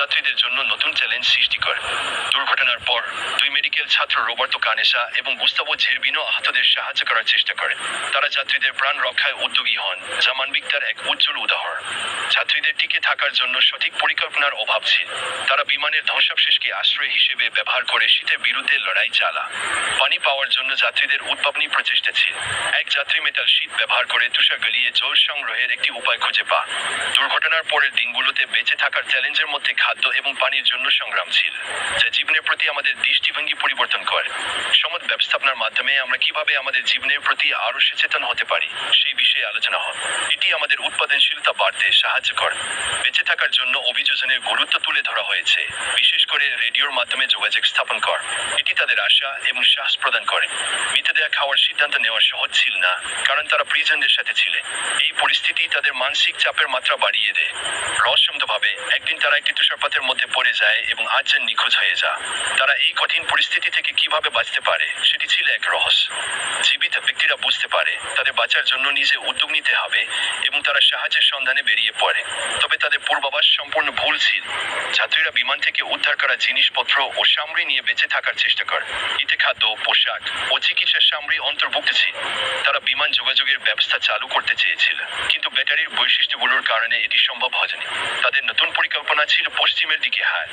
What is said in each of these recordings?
যাত্রীদের জন্য নতুন চ্যালেঞ্জ সৃষ্টি করে। দুর্ঘটনার পর দুই মেডিকেল ছাত্র রোবার্তো কানেসা এবং গুস্তাভো ঝেরবিনো আহতদের সাহায্য করার চেষ্টা করে। তারা যাত্রীদের প্রাণ রক্ষায় উদ্যোগী হন, যা মানবিকতার এক উজ্জ্বল উদাহরণ। যাত্রীদের টিকে থাকার জন্য সঠিক পরিকল্পনার অভাব ছিল। তারা বিমানের ধ্বংসাবশেষকে আশ্রয় হিসেবে ব্যবহার করে শীতের বিরুদ্ধে লড়াই চালা। পানি পাওয়ার জন্য যাত্রীদের উদ্ভাবনী প্রচেষ্টা ছিল। এক যাত্রী মেটাল শীট ব্যবহার করে তুষার গলিয়ে জল সংগ্রহের একটি উপায় খুঁজে পা। দুর্ঘটনার পরের দিনগুলোতে বেঁচে থাকার চ্যালেঞ্জের মধ্যে খাদ্য এবং পানির জন্য সংগ্রাম ছিল, যা জীবনের প্রতি আমাদের দৃষ্টিভঙ্গি পরিবর্তন করে। সম্পদ ব্যবস্থাপনার মাধ্যমে আমরা কিভাবে আমাদের জীবনের প্রতি আরও সচেতন হতে পারি সেই বিষয়ে আলোচনা হয়। এটি আমাদের উৎপাদনশীলতা বাড়তে সাহায্য করে। বেঁচে থাকার জন্য অভিযোজনের গুরুত্ব তুলে ধরা হয়েছে, বিশেষ করে রেডিওর মাধ্যমে যোগাযোগ স্থাপন কর। এটি তাদের আশা এবং সাহস প্রদান করে। মৃতদেহ খাওয়ার সিদ্ধান্ত নেওয়া সহজ ছিল না, কারণ তারা প্রিজনদের সাথে ছিল। এই পরিস্থিতি তাদের মানসিক চাপের মাত্রা বাড়িয়ে দেয়। রহস্যময়ভাবে একদিন তারা একটি তুষারপাতের মধ্যে পড়ে যায় এবং আজজন নিখোঁজ হয়ে যায়। তারা এই কঠিন পরিস্থিতি থেকে কিভাবে বাঁচতে পারে সেটি ছিল এক রহস্য। জীবিত ব্যক্তিরা বুঝতে পারে তাদের বাঁচার জন্য নিজে উদ্যোগ নিতে হবে এবং তারা সাহায্যের সন্ধানে বেরিয়ে পড়ে। তবে তাদের পূর্বাভাস সম্পূর্ণ ভুল ছিল। যাত্রীরা বিমান থেকে উদ্ধার করা জিনিসপত্র ও সামগ্রী নিয়ে বেঁচে থাকার চেষ্টা করে। এতে খাদ্য, পোশাক ও চিকিৎসার সামগ্রী অন্তর্ভুক্ত ছিল। তারা বিমান যোগাযোগের ব্যবস্থা চালু করতে চেয়েছিল, কিন্তু ব্যাটারির বৈশিষ্ট্যগুলোর কারণে এটি সম্ভব হয়নি। তাদের নতুন পরিকল্পনা ছিল পশ্চিমের দিকে হায়।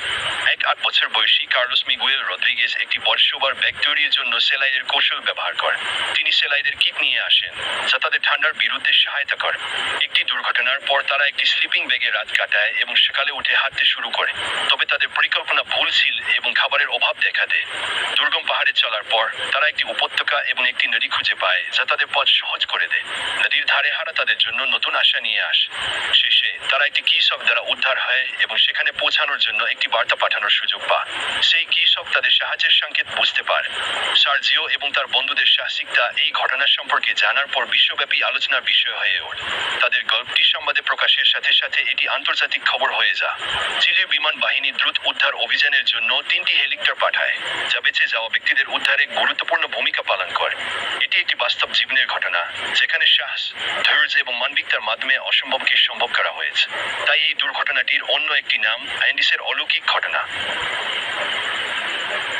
8 বছর বয়সী কার্লোস মিগুয়েল রদ্রিগেজ একটি বর্ষবার ব্যাগ তৈরির জন্য সেলাইয়ের কৌশল ব্যবহার করেন। তিনি সেলাইয়ের কিট নিয়ে আসেন, যা তাদের ঠান্ডার বিরুদ্ধে সহায়তা করে। একটি দুর্ঘটনার পর তারা একটি স্লিপিং ব্যাগে রাত কাটায় এবং সকালে উঠে হাঁটতে শুরু করে। তবে তাদের পরিকল্পনা ভুল ছিল এবং খাবারের অভাব দেখা দেয়। দুর্গম পাহাড়ে চলার পর তারা একটি উপত্যকা এবং একটি নদী খুঁজে পায়, যা তাদের পথ সহজ করে দেয়। নদীর ধারে হারা তাদের জন্য নতুন আশা নিয়ে আসে। শেষে তারা একটি কৃষক দ্বারা উদ্ধার হয় এবং সেখানে পৌঁছানোর জন্য একটি বার্তা পাঠানোর সুযোগ পায়। সেই কৃষক তাদের সাহায্যের সংকেত বুঝতে পারে। সার্জিও এবং তার বন্ধুদের সাহসিকতা এই ঘটনা সম্পর্কে জানার পর বিশ্বব্যাপী আলোচনার বিষয় হয়ে ওঠে। তাদের গল্পটি সংবাদে প্রকাশের সাথে সাথে এটি আন্তর্জাতিক খবর হয়ে যায়। চিলির বিমান বাহিনী দ্রুত উদ্ধার অভিযানের জন্য 3টি হেলিকপ্টার পাঠায়, যা বেঁচে যাওয়া ব্যক্তিদের উদ্ধারে গুরুত্বপূর্ণ ভূমিকা পালন করে। এটি একটি বাস্তব জীবনের ঘটনা, যেখানে সাহস, ধৈর্য এবং মানবিকতার মাধ্যমে অসম্ভবকে সম্ভব করা হয়েছে। তাই এই দুর্ঘটনাটির অন্য একটি নাম অ্যান্ডিসের অলৌকিক ঘটনা।